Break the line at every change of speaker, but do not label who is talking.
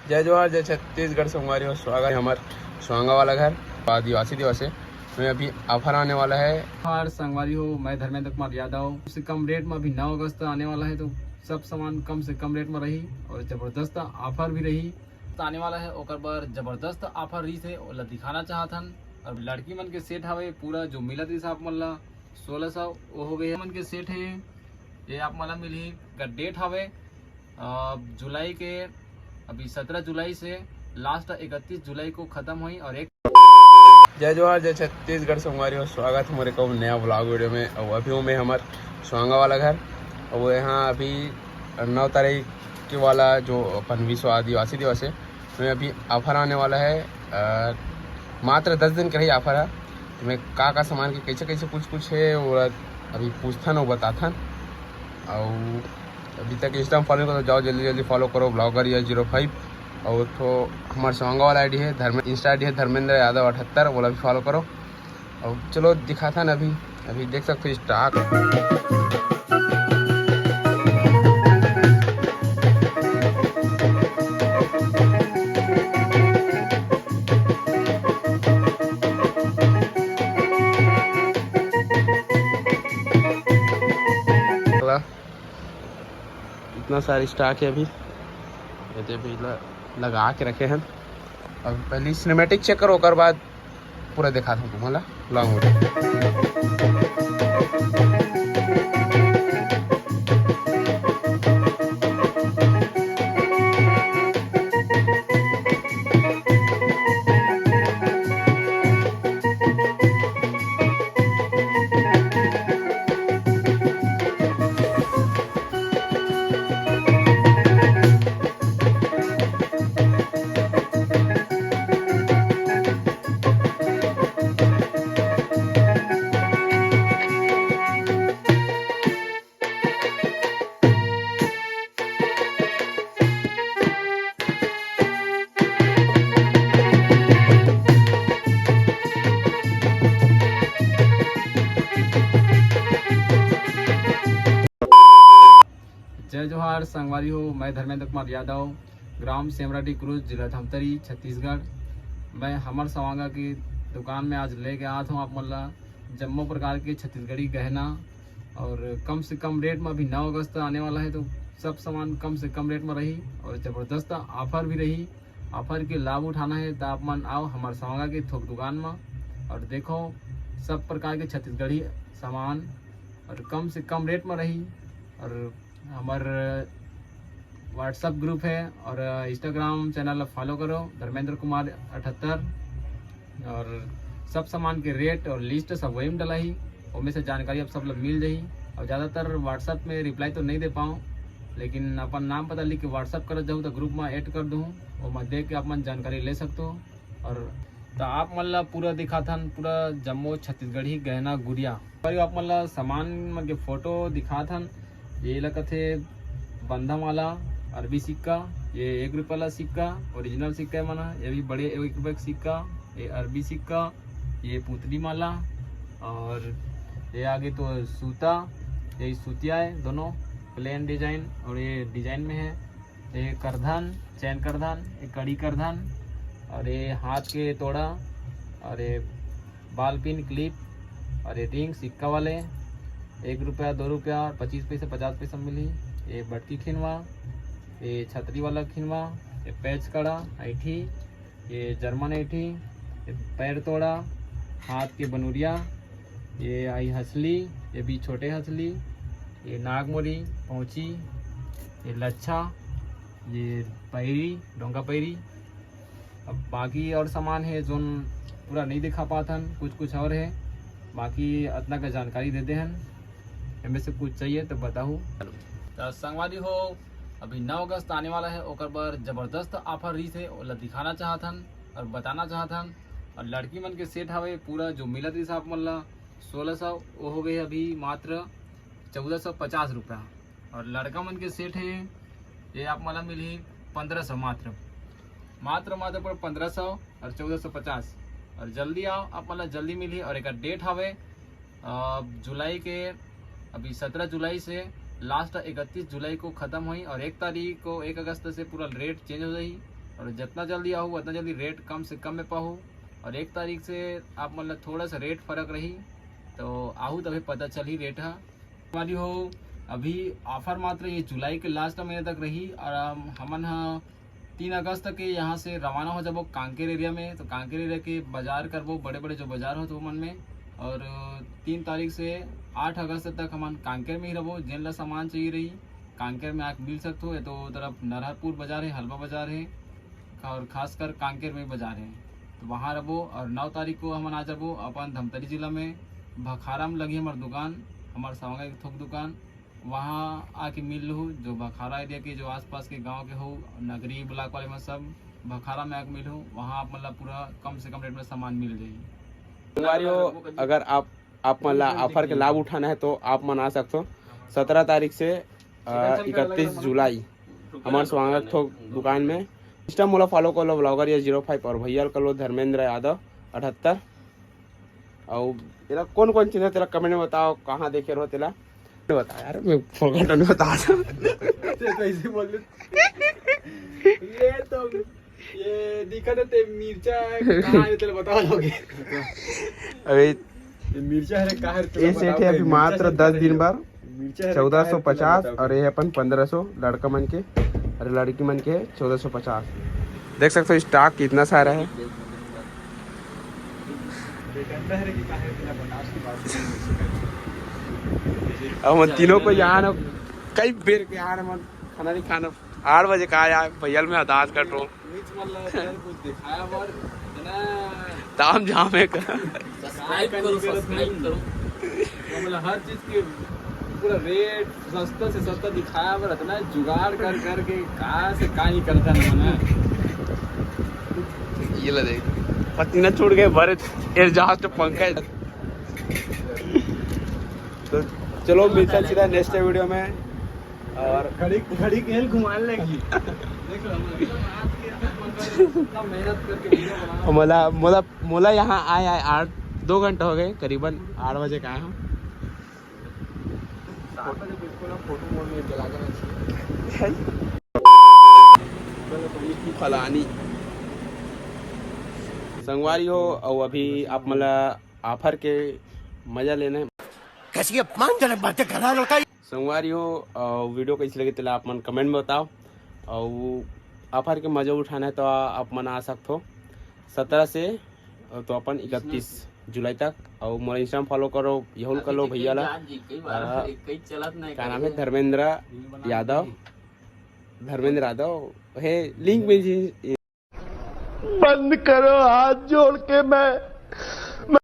जय जोहार जय छत्तीसगढ़ से हमारी और स्वागत है हमारे स्वांगा वाला घर आदिवासी दिवस है। में अभी ऑफर आने वाला है।
हर संगवारी हो, मैं धर्मेंद्र कुमार यादव। सबसे कम रेट में अभी 9 अगस्त आने वाला है, तो सब सामान कम से कम रेट में रही और जबरदस्त ऑफर भी रही आने वाला है। ओकर पर जबरदस्त ऑफर रही थे ओला दिखाना चाहतन। और लड़की मन के सेट हवे पूरा जो मिलत रही आप मन ला 1600 वो हो गए मन के सेट है। ये आप मन ला मिली का डेट हवे जुलाई के अभी 17 जुलाई से लास्ट 31 जुलाई को खत्म हुई। और एक
जय जोहार जय छत्तीसगढ़ से हमारी और स्वागत हमारे को नया ब्लॉग वीडियो में। और अभी हूँ मैं हमारे स्वांगा वाला घर और वो यहाँ अभी 9 तारीख के वाला जो अपन विश्व आदिवासी दिवस है में अभी ऑफर आने वाला है। मात्र 10 दिन का ही ऑफर है। तो मैं का सामान के कैसे कैसे कुछ है और अभी पूछथन और बताथन। और अभी तक इंस्टा फॉलो करो, जाओ जल्दी जल्दी फॉलो करो ब्लॉगर या 05। और तो हमारे स्वांगा वाला आईडी है इंस्टा आईडी है धर्मेंद्र यादव 78, बोला भी फॉलो करो। और चलो दिखाता ना अभी देख सकते हो स्टॉक। इतना सारी स्टॉक है अभी लगा के रखे हैं। अब पहले सिनेमैटिक चेक करो, ओकर बाद पूरा दिखा दूँ तुम्हारा लॉन्ग वीडियो।
जय जोहार संगवारी हो, मैं धर्मेंद्र कुमार यादव, ग्राम सेमराडी क्रूज, जिला धमतरी, छत्तीसगढ़। मैं हमर सवांगा की दुकान में आज लेके आया हूँ आप मन ला जम्मो प्रकार के छत्तीसगढ़ी गहना। और कम से कम रेट में अभी 9 अगस्त आने वाला है, तो सब सामान कम से कम रेट में रही और ज़बरदस्त ऑफर भी रही। ऑफर के लाभ उठाना है तो आप मन आओ हमारे सवांगा की थोक दुकान में और देखो सब प्रकार के छत्तीसगढ़ी सामान और कम से कम रेट में रही। और हमार व्हाट्सअप ग्रुप है और इंस्टाग्राम चैनल फॉलो करो धर्मेंद्र कुमार 78। और सब सामान के रेट और लिस्ट सब वही में डला ही, उनमें से जानकारी अब सब लोग मिल जाही। और ज़्यादातर व्हाट्सअप में रिप्लाई तो नहीं दे पाऊँ, लेकिन अपन नाम पता लिख के व्हाट्सअप कर जाऊँ तो ग्रुप में ऐड कर दूँ और मैं देख के आप मन जानकारी ले सकते हो। और तो आप मन ला पूरा दिखाथन पूरा जम्मो छत्तीसगढ़ी गहना गुड़िया। आप मन ला सामान में के फोटो दिखाथन। ये लगत है बंधा माला अरबी सिक्का, ये 1 रुपये वाला सिक्का ओरिजिनल सिक्का है मना। ये भी बड़े 1 रुपये का सिक्का, ये अरबी सिक्का, ये पुतली माला। और ये आगे तो सूता, ये सूतिया है दोनों प्लेन डिजाइन और ये डिजाइन में है। ये करधन चैन करधन, ये कड़ी करधन और ये हाथ के तोड़ा और ये बाल पिन क्लिप और ये रिंग सिक्का वाले 1 रुपया 2 रुपया 25 पैसे 50 पैसा मिली। ये बटकी खिनवा, ये छतरी वाला खिनवा, ये पैच कड़ा ऐठी, ये जर्मन ऐठी, ये पैर तोड़ा, हाथ के बनुरिया, ये आई हसली, ये भी छोटे हसली, ये नागमोरी पहुँची, ये लच्छा, ये पैरी डोंगा पैरी। अब बाकी और सामान है जो पूरा नहीं दिखा पाथन, कुछ और है, बाकी इतना का जानकारी दे दे हैं। इनमें से कुछ चाहिए तो बताऊँ। तो संगवारी हो, अभी 9 अगस्त आने वाला है, ओकर पर जबरदस्त ऑफर रही थे ओला दिखाना चाहतन और बताना चाहतन। और लड़की मन के सेट हवे पूरा जो मिलत रही आप मन ला 1600 वो हो गए अभी मात्र 1450 रुपया। और लड़का मन के सेट है ये आप मन ला मिली 1500 मात्र पर 1500 और 1450। और जल्दी आओ आप मन ला जल्दी मिली। और एक डेट हवे जुलाई के अभी 17 जुलाई से लास्ट 31 जुलाई को ख़त्म हुई और 1 तारीख को 1 अगस्त से पूरा रेट चेंज हो जाए। और जितना जल्दी आओ उतना जल्दी रेट कम से कम में पाओ। और 1 तारीख से आप मतलब थोड़ा सा रेट फर्क रही तो आहू तभी पता चली रेट है हमारी हो। अभी ऑफर मात्र ये जुलाई के लास्ट महीने तक रही और हमन 3 अगस्त तक के यहाँ से रवाना हो जाबो कांकेर एरिया में। तो कांकेर एरिया के बाजार करबो, बड़े बड़े जो बाजार हो तो मन में। और 3 तारीख से 8 अगस्त तक हम कांकेर में ही रहो। जिन ला सामान चाहिए रही कांकेर में आके मिल सकते हो। तो तरफ नरहरपुर बाजार है, हलवा बाजार है और खासकर कांकेर में बाजार है तो वहाँ रहो। और 9 तारीख को हम आ जाबो अपन धमतरी जिला में भखारा में लगी हमार दुकान, हमारे सवांगा एक थोक दुकान। वहाँ आके मिल लूँ जो भखारा एरिया के जो आसपास के गांव के हो, नगरी ब्लॉक वाले में सब भखारा में आके मिलूँ। वहाँ आप मतलब पूरा कम से कम रेट में सामान मिल जाएगी।
संगवारियों अगर आप मतलब ऑफर के लाभ उठाना है तो आप मना सकते हो। 17 तारीख से 31 जुलाई हमारे स्वांगा थोक दुकान में। इंस्टा मोला फॉलो कर लो ब्लॉगर या 05 और भैया कर लो धर्मेंद्र यादव 78। और तेरा कौन कौन चीज है तेरा कमेंट में बताओ, कहाँ देखे रहो तेरा बता यार, मैं फॉरगॉट नहीं बता कैसे बोल ये तो ये दिखा देते मिर्चा कहाँ है तेरे बता लोगे। अबे मिर्चा है कहाँ है ये सेट है अभी मात्र 10 दिन बाद 1450 और ये अपन 1500 लड़का मन के और लड़की मन के 1450। देख सकते हो स्टॉक कितना सारा है। अब हम तीनों को यहाँ कई बेर के यार मन खाना नहीं खाना 8 बजे का यार भैया में अदाज कर रहा हूँ ताम झाम है
हर चीज के पूरा रेट सस्ता से सस्ता दिखाया पर इतना जुगाड़ कर करके कहाँ से कहाँ ही करता ना
ये ला देख पसीना छूट गए भरे एयरजहाज तो पंखा। तो चलो मिलता सीधा नेक्स्ट वीडियो में और घड़ी घड़ी खेल घुमा लेगी। मोला मोला मोला यहाँ आए 2 घंटे हो गए करीबन 8 बजे का आया हूँ। फलानी संगवारी हो और अभी आप मतलब ऑफर के मजा लेना है कैसी अपमानजनक बातें कर रहा है संगवारी हो। वीडियो कैसी लगी तेला आप मन कमेंट में बताओ और ऑफर के मजा उठाना है तो आप मन आ सकते हो 17 से तो अपन 31 जुलाई तक। और मोर इंस्टाग्राम फॉलो करो यहुल कर लो भैया ला क्या नाम है धर्मेंद्र यादव है लिंक में बंद करो हाथ जोड़ के मैं